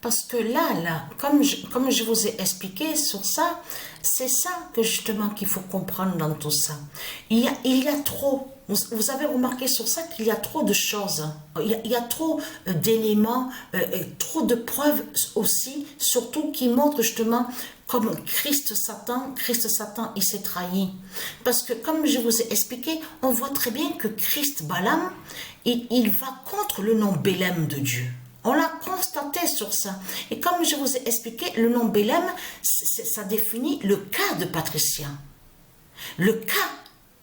Parce que là, comme je vous ai expliqué sur ça, c'est ça que justement qu'il faut comprendre dans tout ça. Il y a trop, vous avez remarqué sur ça qu'il y a trop de choses, il y a trop d'éléments, trop de preuves aussi, surtout qui montrent justement comme Christ Satan, il s'est trahi. Parce que comme je vous ai expliqué, on voit très bien que Christ Balaam, il va contre le nom Bélem de Dieu. On l'a constaté sur ça. Et comme je vous ai expliqué, le nom Bélem, ça définit le cas de Patricia. Le cas,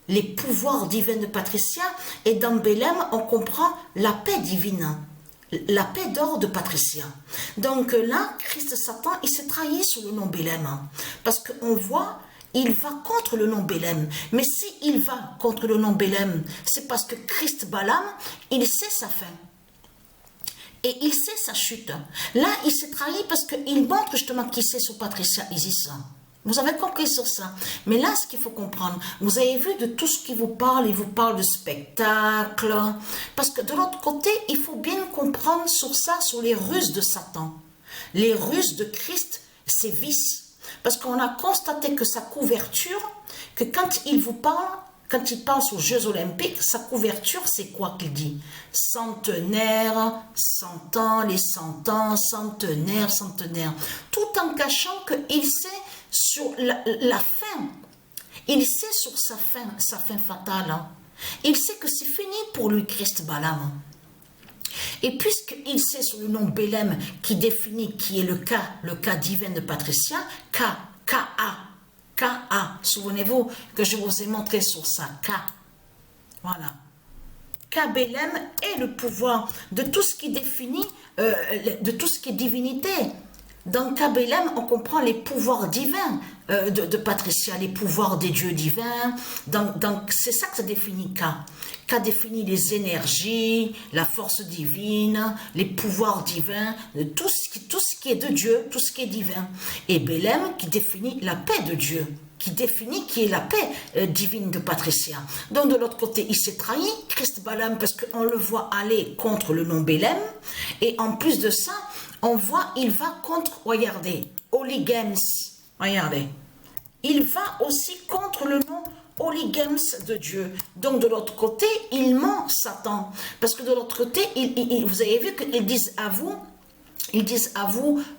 les pouvoirs divins de Patricia. Et dans Bélem, on comprend la paix divine. La paix d'or de Patricia. Donc là, Christ Satan, il s'est trahi sur le nom Bélem. Parce qu'on voit, il va contre le nom Bélem. Mais s'il va contre le nom Bélem, c'est parce que Christ Balaam, il sait sa fin. Et il sait sa chute. Là, il s'est trahi parce qu'il montre justement qu'il sait sur Patricia Isis. Vous avez compris sur ça. Mais là, ce qu'il faut comprendre, vous avez vu de tout ce qui vous parle, il vous parle de spectacle. Parce que de l'autre côté, il faut bien comprendre sur ça, sur les ruses de Satan. Les ruses de Christ, ses vices. Parce qu'on a constaté que sa couverture, que quand il vous parle, quand il parle aux Jeux Olympiques, sa couverture, c'est quoi qu'il dit? Centenaire, 100 ans, les 100 ans, centenaire, centenaire. Tout en cachant qu'il sait sur la fin. Il sait sur sa fin fatale. Hein. Il sait que c'est fini pour lui, Christ Balaam. Et puisqu'il sait sur le nom Bélem qui définit qui est le cas divin de Patricia, K-A. K-A, souvenez-vous que je vous ai montré sur ça, K, voilà. K-Bélem est le pouvoir de tout ce qui définit, de tout ce qui est divinité. Dans K-Bélem, on comprend les pouvoirs divins de Patricia, les pouvoirs des dieux divins. Donc c'est ça que ça définit K. K définit les énergies, la force divine, les pouvoirs divins, tout ce qui est de Dieu, tout ce qui est divin. Et Bélem qui définit la paix de Dieu, qui définit qui est la paix divine de Patricia. Donc de l'autre côté, il s'est trahi, Christ Balaam, parce qu'on le voit aller contre le nom Bélem. Et en plus de ça, on voit, il va contre, regardez, Holy Games, regardez. Il va aussi contre le nom Holy Games de Dieu. Donc de l'autre côté, il ment Satan. Parce que de l'autre côté, vous avez vu qu'ils disent à vous,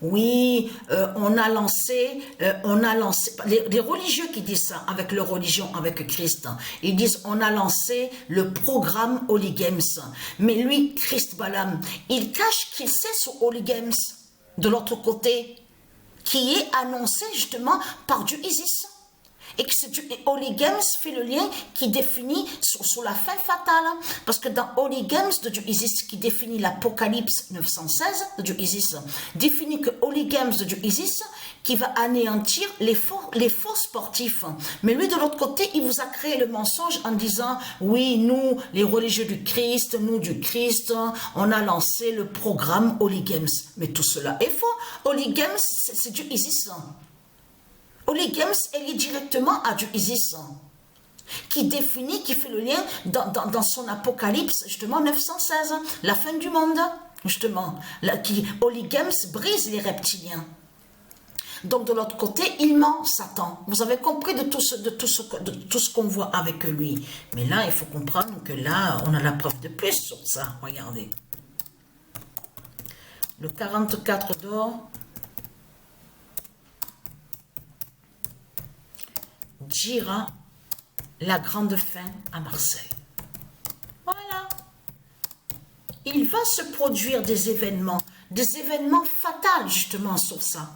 oui, on a lancé, les religieux qui disent ça, avec leur religion, avec Christ, ils disent, on a lancé le programme Holy Games. Mais lui, Christ Balaam, il cache qu'il sait sur Holy Games, de l'autre côté, qui est annoncé justement par Dieu Isis. Et que Holy Games fait le lien qui définit sur la fin fatale. Parce que dans Holy Games de Dieu Isis, qui définit l'Apocalypse 916 de Dieu Isis, définit que Holy Games de Dieu Isis, qui va anéantir les faux sportifs. Mais lui, de l'autre côté, il vous a créé le mensonge en disant, oui, nous, les religieux du Christ, on a lancé le programme Holy Games. Mais tout cela est faux. Holy Games, c'est Dieu Isis. Holy Games est lié directement à Dieu Isis, qui définit, qui fait le lien dans son Apocalypse, justement, 916, la fin du monde, justement. Holy Games brise les reptiliens. Donc, de l'autre côté, il ment, Satan. Vous avez compris de tout ce qu'on voit avec lui. Mais là, il faut comprendre que là, on a la preuve de plus sur ça. Regardez. Le 44 d'or dira la grande fin à Marseille. Voilà. Il va se produire des événements fatals justement sur ça.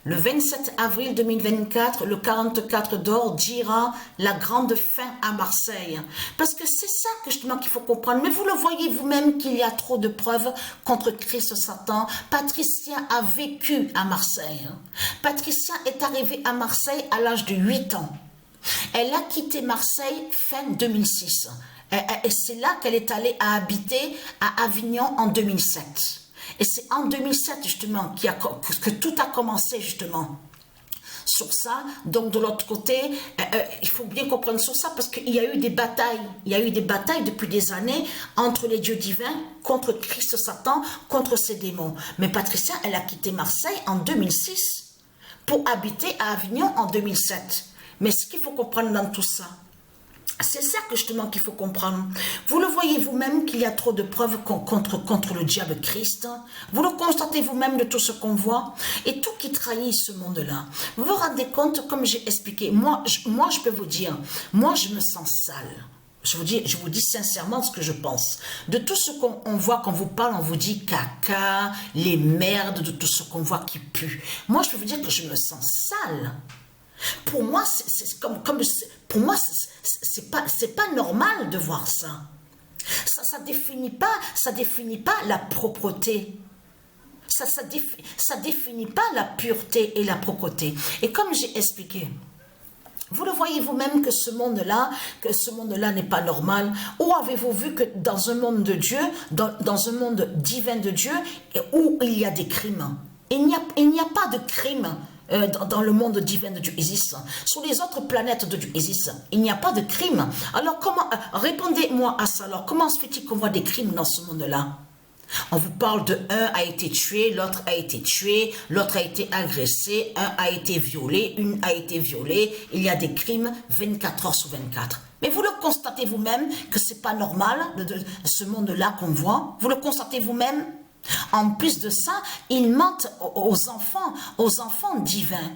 Le 27 avril 2024, le 44 d'or dira la grande fin à Marseille. Parce que c'est ça que justement qu'il faut comprendre. Mais vous le voyez vous-même qu'il y a trop de preuves contre Christ Satan. Patricia a vécu à Marseille. Patricia est arrivée à Marseille à l'âge de 8 ans. Elle a quitté Marseille fin 2006. Et c'est là qu'elle est allée habiter à Avignon en 2007. Et c'est en 2007 justement que tout a commencé justement. sur ça. Donc de l'autre côté, il faut bien comprendre sur ça parce qu'il y a eu des batailles. Il y a eu des batailles depuis des années entre les dieux divins, contre Christ Satan, contre ses démons. Mais Patricia, elle a quitté Marseille en 2006 pour habiter à Avignon en 2007. Mais ce qu'il faut comprendre dans tout ça, c'est ça que justement qu'il faut comprendre. Vous le voyez vous-même qu'il y a trop de preuves contre le diable Christ. Vous le constatez vous-même de tout ce qu'on voit. Et tout qui trahit ce monde-là. Vous vous rendez compte, comme j'ai expliqué, moi je peux vous dire, moi je me sens sale. Je vous dis sincèrement ce que je pense. De tout ce qu'on voit, quand on vous parle, on vous dit caca, les merdes, de tout ce qu'on voit qui pue. Moi je peux vous dire que je me sens sale. Pour moi, pour moi, c'est pas normal de voir ça. Ça définit pas la propreté. Ça définit pas la pureté et la propreté. Et comme j'ai expliqué, vous le voyez vous-même que ce monde-là n'est pas normal. Où avez-vous vu que dans un monde de Dieu, dans un monde divin de Dieu, où il y a des crimes? Il n'y a pas de crimes. Dans le monde divin de Dieu existe. Sur les autres planètes de Dieu existe. Il n'y a pas de crime. Alors comment, répondez-moi à ça. Alors comment se fait-il qu'on voit des crimes dans ce monde-là? On vous parle de un a été tué, l'autre a été tué, l'autre a été agressé, un a été violé, une a été violée. Il y a des crimes 24 heures sur 24. Mais vous le constatez vous-même que c'est pas normal de ce monde-là qu'on voit. Vous le constatez vous-même. En plus de ça, ils mentent aux enfants divins.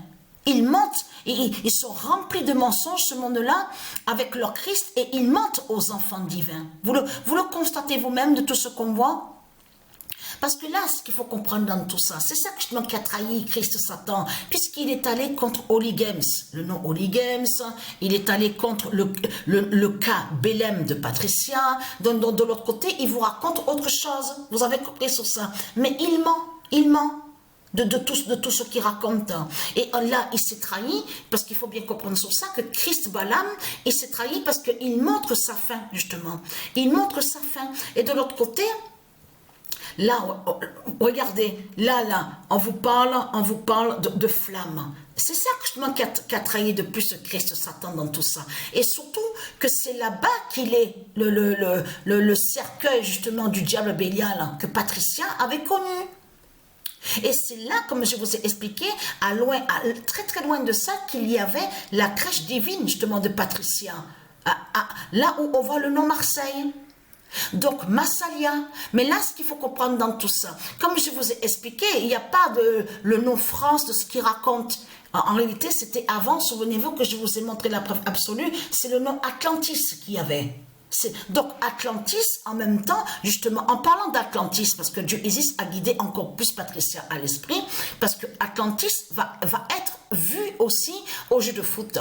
Ils mentent, ils sont remplis de mensonges, ce monde-là, avec leur Christ, et ils mentent aux enfants divins. Vous le constatez vous-même de tout ce qu'on voit? Parce que là, ce qu'il faut comprendre dans tout ça, c'est ça justement qui a trahi Christ Satan, puisqu'il est allé contre Holy Games, le nom Holy Games, il est allé contre le cas Bélem de Patricia, donc de l'autre côté, il vous raconte autre chose, vous avez compris sur ça, mais il ment. De tout ce qu'il raconte. Et là, il s'est trahi, parce qu'il faut bien comprendre sur ça, que Christ Balaam, il s'est trahi parce qu'il montre sa fin, justement. Il montre sa fin. Et de l'autre côté, là, regardez, là, on vous parle de flammes. C'est ça justement qui a trahi de plus Christ Satan dans tout ça. Et surtout que c'est là-bas qu'il est le cercueil justement du diable Bélial que Patricia avait connu. Et c'est là, comme je vous ai expliqué, très très loin de ça, qu'il y avait la crèche divine justement de Patricia. Là où on voit le nom Marseille. Donc Massalia, mais là ce qu'il faut comprendre dans tout ça, comme je vous ai expliqué, il n'y a pas le nom France de ce qu'il raconte. En réalité c'était avant, souvenez-vous que je vous ai montré la preuve absolue, c'est le nom Atlantis qu'il y avait. Donc Atlantis, en même temps, justement, en parlant d'Atlantis, parce que Dieu existe à guider encore plus Patricia à l'esprit, parce que Atlantis va être vu aussi au jeu de foot.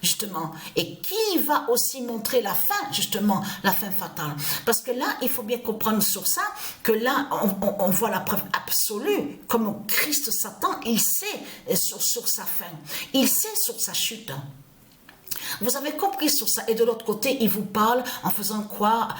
Justement, et qui va aussi montrer la fin, justement, la fin fatale. Parce que là, il faut bien comprendre sur ça, que là, on voit la preuve absolue, comme Christ Satan, il sait sur sa fin, il sait sur sa chute. Vous avez compris sur ça, et de l'autre côté, il vous parle en faisant croire,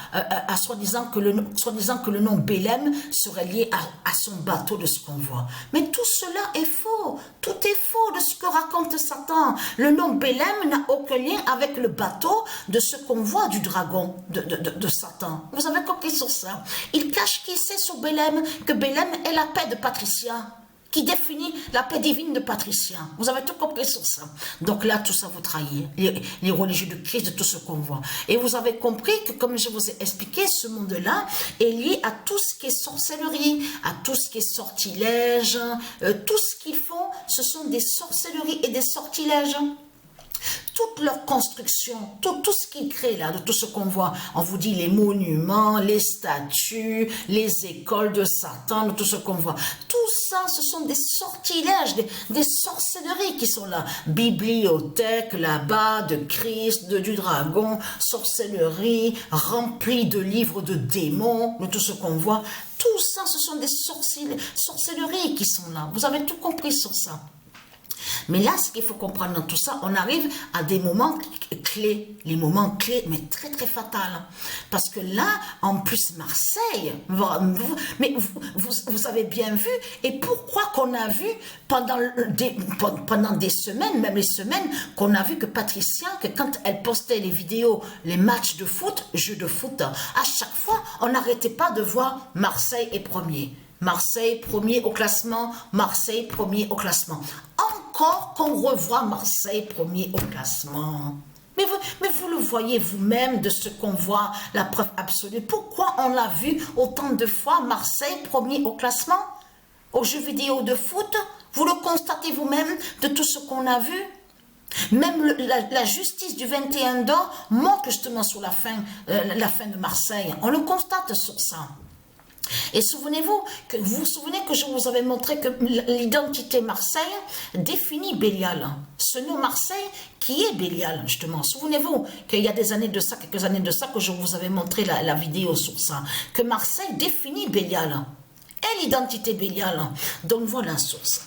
soi-disant que le nom Bélem serait lié à son bateau de ce qu'on voit. Mais tout cela est faux, tout est faux de ce que raconte Satan. Le nom Bélem n'a aucun lien avec le bateau de ce qu'on voit du dragon de Satan. Vous avez compris sur ça. Il cache qui sait sur Bélem, que Bélem est la paix de Patricia, qui définit la paix divine de Patricia. Vous avez tout compris sur ça. Donc là, tout ça vous trahit, les religieux de Christ, de tout ce qu'on voit. Et vous avez compris que, comme je vous ai expliqué, ce monde-là est lié à tout ce qui est sorcellerie, à tout ce qui est sortilège. Tout ce qu'ils font, ce sont des sorcelleries et des sortilèges. Toute leur construction, tout ce qu'ils créent là, de tout ce qu'on voit, on vous dit les monuments, les statues, les écoles de Satan, de tout ce qu'on voit. Tout ça, ce sont des sortilèges, des sorcelleries qui sont là. Bibliothèque là-bas, de Christ, du dragon, sorcellerie, remplie de livres de démons, de tout ce qu'on voit. Tout ça, ce sont des sorcelleries qui sont là. Vous avez tout compris sur ça. Mais là, ce qu'il faut comprendre dans tout ça, on arrive à des moments clés, les moments clés, mais très très fatals. Parce que là, en plus Marseille, vous avez bien vu, et pourquoi qu'on a vu pendant des semaines, même les semaines, qu'on a vu que Patricia, que quand elle postait les vidéos, les matchs de foot, jeux de foot, à chaque fois, on n'arrêtait pas de voir Marseille est premier. Marseille premier au classement, Marseille premier au classement. Encore qu'on revoit Marseille premier au classement. Mais vous le voyez vous-même de ce qu'on voit, la preuve absolue. Pourquoi on l'a vu autant de fois, Marseille premier au classement? Aux jeux vidéo de foot, vous le constatez vous-même de tout ce qu'on a vu? Même la justice du 21 d'or manque justement sur la fin de Marseille. On le constate sur ça. Et souvenez-vous que je vous avais montré que l'identité Marseille définit Bélial. Ce nom Marseille qui est Bélial, justement. Souvenez-vous qu'il y a quelques années de ça, que je vous avais montré la vidéo sur ça. Que Marseille définit Bélial. Et l'identité Bélial. Donc voilà sur ça.